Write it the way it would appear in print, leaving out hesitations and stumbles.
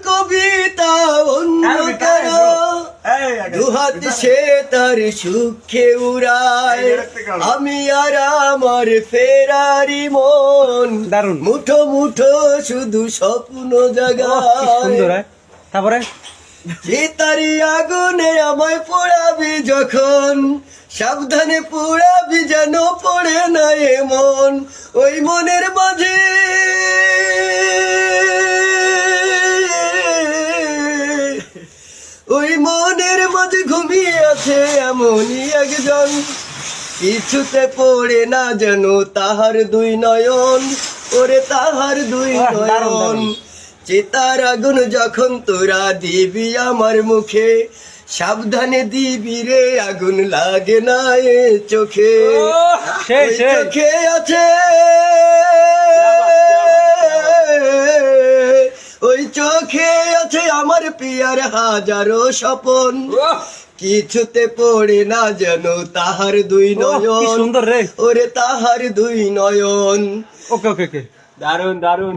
কবিতা অন্য কারো দুহাত সে তার সুখে উড়ায়, আমি আর আমার ফেরারি মন দারুণ মুঠো মুঠো শুধু স্বপ্ন জাগায়। তারপরে যে তারি আগুনে আমায় পোড়াবি যখন, সাবধানে পোড়াবি যেন পড়ে না এমন। ওই মনের মাঝে ওই মনের মাঝে ঘুমিয়ে আছে এমনই একজন, কিছুতে পড়ে না যেন তাহার দুই নয়ন, ওরে তাহার দুই নয়ন। চিতার আগুন যখন তোরা দিবি আমার মুখে, সাবধানে দিবি রে আগুন লাগে না এ চোখে। ওই চোখে আছে ওই চোখে আছে আমার পিয়ার হাজারো স্বপন, কিছুতে পড়ে না যেন তাহার দুই নয়ন। সুন্দর রে ওরে তাহার দুই নয়ন। ওকে ওকে ওকে দারুন দারুন।